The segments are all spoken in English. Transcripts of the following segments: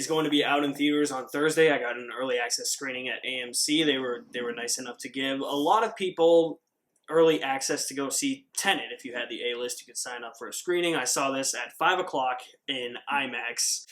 is going to be out in theaters on Thursday. I got an early access screening at AMC. They were nice enough to give a lot of people early access to go see Tenet. If you had the A-list, you could sign up for a screening. I saw this at 5 o'clock in IMAX.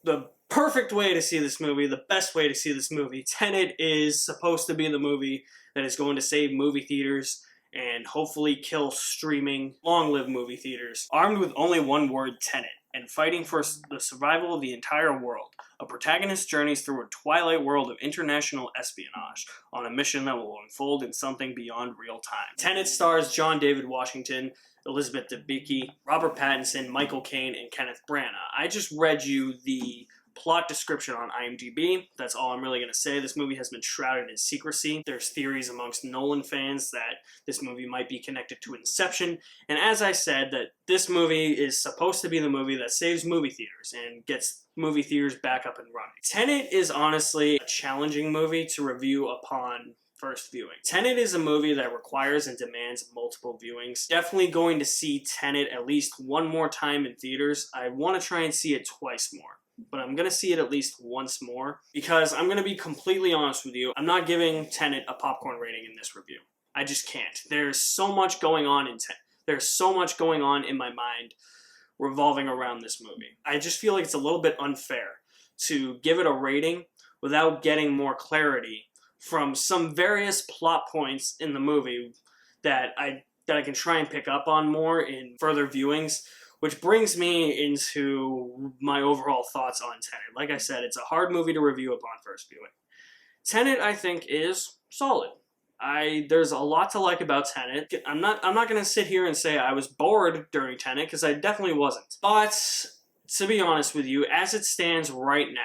The perfect way to see this movie, the best way to see this movie. Tenet is supposed to be the movie that is going to save movie theaters and hopefully kill streaming. Long live movie theaters. Armed with only one word, Tenet, and fighting for the survival of the entire world, a protagonist journeys through a twilight world of international espionage on a mission that will unfold in something beyond real time. Tenet stars John David Washington, Elizabeth Debicki, Robert Pattinson, Michael Caine, and Kenneth Branagh. I just read you the plot description on IMDb. That's all I'm really going to say. This movie has been shrouded in secrecy. There's theories amongst Nolan fans that this movie might be connected to Inception. And as I said, that this movie is supposed to be the movie that saves movie theaters and gets movie theaters back up and running. Tenet is honestly a challenging movie to review upon first viewing. Tenet is a movie that requires and demands multiple viewings. Definitely going to see Tenet at least one more time in theaters. I want to try and see it twice more, but I'm going to see it at least once more because I'm going to be completely honest with you. I'm not giving Tenet a popcorn rating in this review. I just can't. There's so much going on in Tenet. There's so much going on in my mind revolving around this movie. I just feel like it's a little bit unfair to give it a rating without getting more clarity from some various plot points in the movie that I can try and pick up on more in further viewings, which brings me into my overall thoughts on Tenet. Like I said, it's a hard movie to review upon first viewing. Tenet, I think, is solid. There's a lot to like about Tenet. I'm not going to sit here and say I was bored during Tenet, because I definitely wasn't. But to be honest with you, as it stands right now,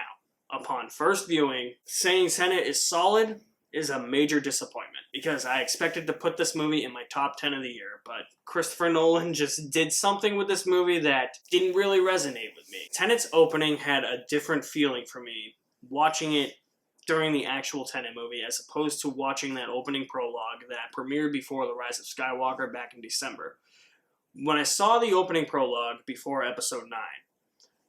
upon first viewing, saying Tenet is solid is a major disappointment, because I expected to put this movie in my top 10 of the year, but Christopher Nolan just did something with this movie that didn't really resonate with me. Tenet's opening had a different feeling for me watching it during the actual Tenet movie, as opposed to watching that opening prologue that premiered before The Rise of Skywalker back in December. When I saw the opening prologue before Episode 9,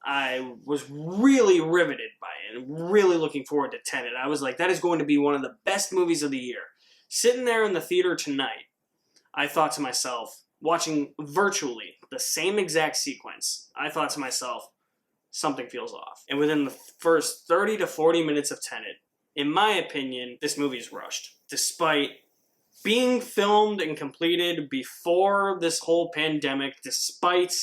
I was really riveted by it and really looking forward to Tenet. I was like, that is going to be one of the best movies of the year. Sitting there in the theater tonight, I thought to myself, watching virtually the same exact sequence, I thought to myself, something feels off. And within the first 30 to 40 minutes of Tenet, in my opinion, this movie is rushed. Despite being filmed and completed before this whole pandemic, despite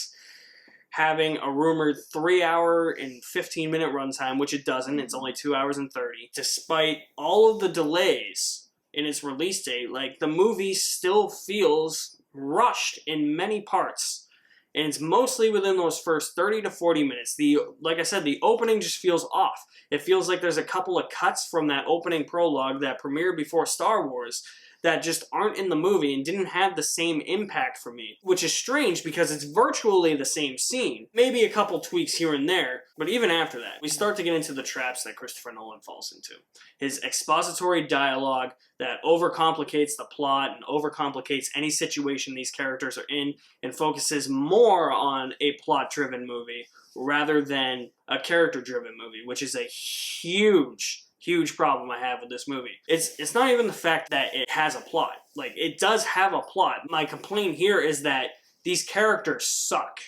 having a rumored 3-hour and 15-minute runtime, which it doesn't, it's only 2 hours and 30. Despite all of the delays in its release date, like, the movie still feels rushed in many parts. And it's mostly within those first 30 to 40 minutes. Like I said, the opening just feels off. It feels like there's a couple of cuts from that opening prologue that premiered before Star Wars that just aren't in the movie and didn't have the same impact for me, which is strange because it's virtually the same scene. Maybe a couple tweaks here and there, but even after that, we start to get into the traps that Christopher Nolan falls into. His expository dialogue that overcomplicates the plot and overcomplicates any situation these characters are in and focuses more on a plot-driven movie rather than a character-driven movie, which is a huge problem I have with this movie. It's not even the fact that it has a plot. Like, it does have a plot. My complaint here is that these characters suck.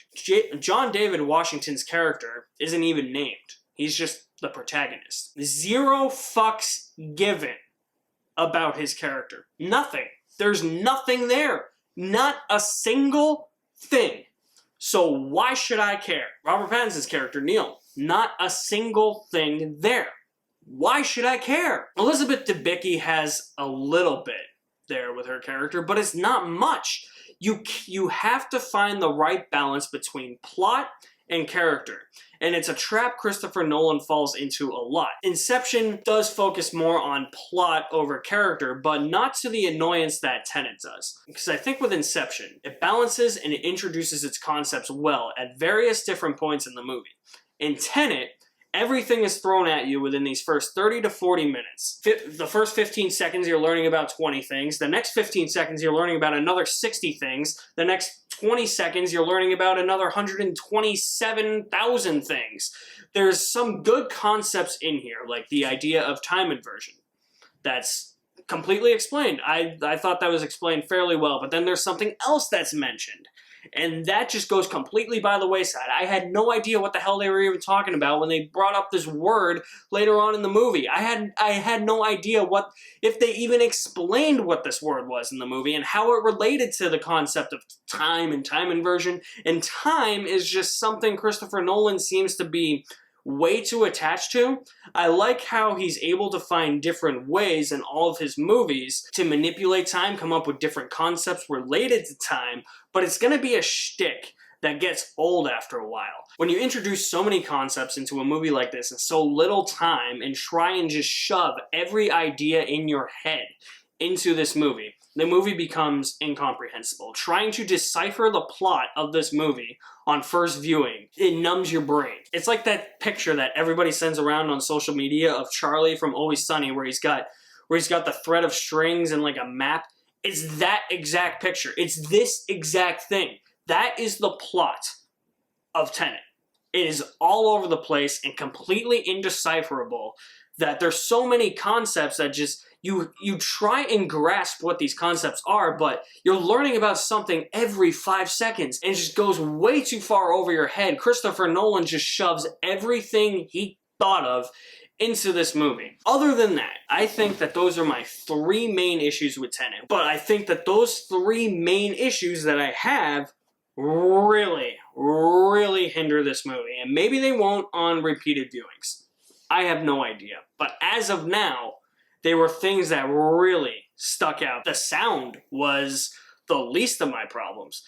John David Washington's character isn't even named. He's just the protagonist. 0 fucks given about his character. Nothing. There's nothing there. Not a single thing. So why should I care? Robert Pattinson's character, Neil. Not a single thing there. Why should I care? Elizabeth Debicki has a little bit there with her character, but it's not much. You have to find the right balance between plot and character. And it's a trap Christopher Nolan falls into a lot. Inception does focus more on plot over character, but not to the annoyance that Tenet does. Because I think with Inception, it balances and it introduces its concepts well at various different points in the movie. In Tenet, everything is thrown at you within these first 30 to 40 minutes. The first 15 seconds, you're learning about 20 things. The next 15 seconds, you're learning about another 60 things. The next 20 seconds, you're learning about another 127,000 things. There's some good concepts in here, like the idea of time inversion. That's completely explained. I thought that was explained fairly well, but then there's something else that's mentioned. And that just goes completely by the wayside. I had no idea what the hell they were even talking about when they brought up this word later on in the movie. I had no idea if they even explained what this word was in the movie and how it related to the concept of time and time inversion. And time is just something Christopher Nolan seems to be way too attached to. I like how he's able to find different ways in all of his movies to manipulate time, come up with different concepts related to time, but it's gonna be a shtick that gets old after a while. When you introduce so many concepts into a movie like this in so little time and try and just shove every idea in your head into this movie, the movie becomes incomprehensible. Trying to decipher the plot of this movie on first viewing, it numbs your brain. It's like that picture that everybody sends around on social media of Charlie from Always Sunny where he's got the thread of strings and like a map. It's that exact picture. It's this exact thing. That is the plot of Tenet. It is all over the place and completely indecipherable that there's so many concepts that just you try and grasp what these concepts are, but you're learning about something every 5 seconds and it just goes way too far over your head. Christopher Nolan just shoves everything he thought of into this movie. Other than that, I think that those are my 3 main issues with Tenet, but I think that those 3 main issues that I have really, really hinder this movie, and maybe they won't on repeated viewings. I have no idea, but as of now, they were things that really stuck out. The sound was the least of my problems.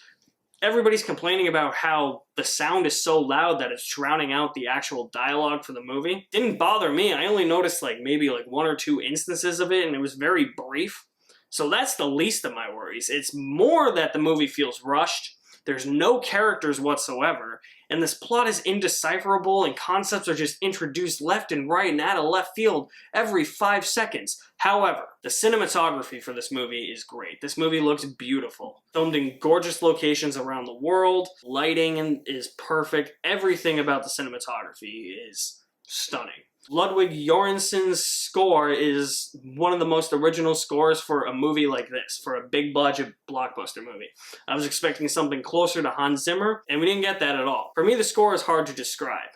Everybody's complaining about how the sound is so loud that it's drowning out the actual dialogue for the movie. Didn't bother me. I only noticed maybe 1 or 2 instances of it, and it was very brief. So that's the least of my worries. It's more that the movie feels rushed. There's no characters whatsoever, and this plot is indecipherable, and concepts are just introduced left and right and out of left field every 5 seconds. However, the cinematography for this movie is great. This movie looks beautiful. Filmed in gorgeous locations around the world. Lighting is perfect. Everything about the cinematography is stunning. Ludwig Göransson's score is one of the most original scores for a movie like this, for a big budget blockbuster movie. I was expecting something closer to Hans Zimmer, and we didn't get that at all. For me, the score is hard to describe,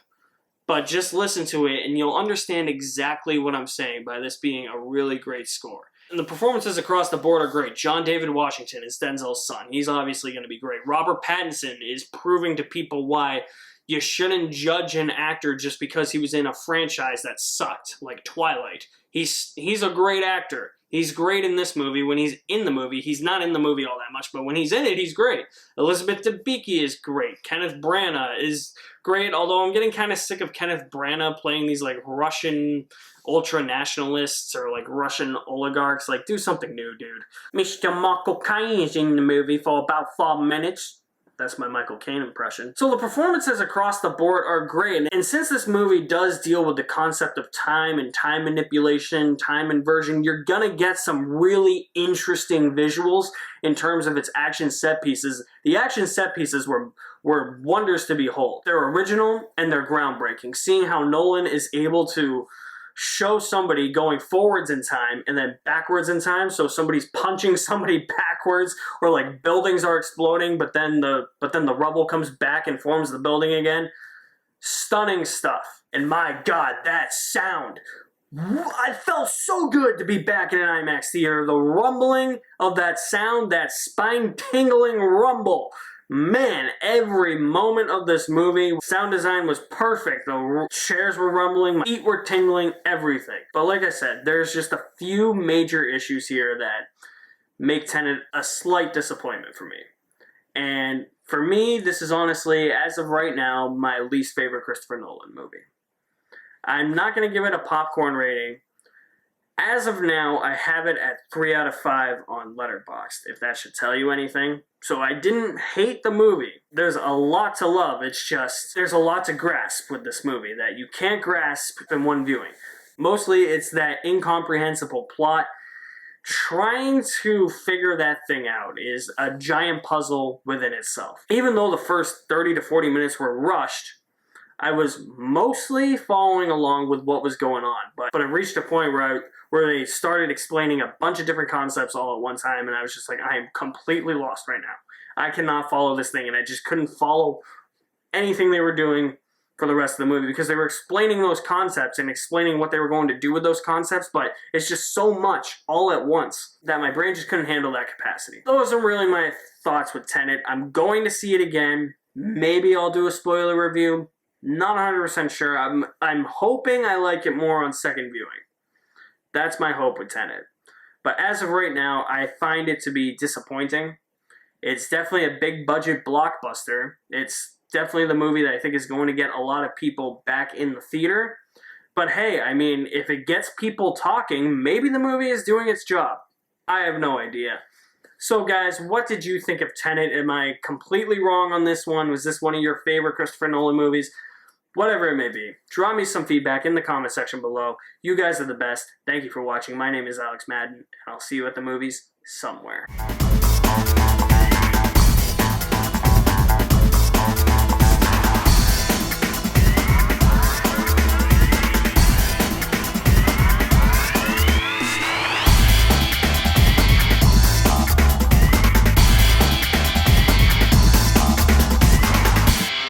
but just listen to it and you'll understand exactly what I'm saying by this being a really great score. And the performances across the board are great. John David Washington is Denzel's son. He's obviously going to be great. Robert Pattinson is proving to people why you shouldn't judge an actor just because he was in a franchise that sucked, like Twilight. He's a great actor. He's great in this movie. When he's in the movie, he's not in the movie all that much, but when he's in it, he's great. Elizabeth Debicki is great. Kenneth Branagh is great, although I'm getting kind of sick of Kenneth Branagh playing these Russian ultra-nationalists or Russian oligarchs. Do something new, dude. Mr. Michael Caine is in the movie for about 5 minutes. That's my Michael Caine impression. So the performances across the board are great, and since this movie does deal with the concept of time and time manipulation, time inversion, you're gonna get some really interesting visuals in terms of its action set pieces. The action set pieces were wonders to behold. They're original and they're groundbreaking. Seeing how Nolan is able to show somebody going forwards in time and then backwards in time, so somebody's punching somebody backwards, or buildings are exploding, but then the rubble comes back and forms the building again. Stunning stuff. And my God, that sound. I felt so good to be back in an IMAX theater. The rumbling of that sound, that spine-tingling rumble. Man, every moment of this movie, sound design was perfect. The chairs were rumbling, my feet were tingling, everything. But like I said, there's just a few major issues here that make Tenet a slight disappointment for me. And for me, this is honestly, as of right now, my least favorite Christopher Nolan movie. I'm not going to give it a popcorn rating. As of now, I have it at 3 out of 5 on Letterboxd, if that should tell you anything. So I didn't hate the movie. There's a lot to love. It's just, there's a lot to grasp with this movie that you can't grasp in one viewing. Mostly, it's that incomprehensible plot, trying to figure that thing out is a giant puzzle within itself. Even though the first 30 to 40 minutes were rushed, I was mostly following along with what was going on, but it reached a point where they started explaining a bunch of different concepts all at one time, and I was just like, I am completely lost right now. I cannot follow this thing, and I just couldn't follow anything they were doing for the rest of the movie because they were explaining those concepts and explaining what they were going to do with those concepts, but it's just so much all at once that my brain just couldn't handle that capacity. Those are really my thoughts with Tenet. I'm going to see it again. Maybe I'll do a spoiler review. Not 100% sure. I'm hoping I like it more on second viewing. That's my hope with Tenet. But as of right now, I find it to be disappointing. It's definitely a big budget blockbuster. It's definitely the movie that I think is going to get a lot of people back in the theater. But hey, I mean, if it gets people talking, maybe the movie is doing its job. I have no idea. So guys, what did you think of Tenet? Am I completely wrong on this one? Was this one of your favorite Christopher Nolan movies? Whatever it may be, drop me some feedback in the comment section below. You guys are the best. Thank you for watching. My name is Alex Madden, and I'll see you at the movies somewhere.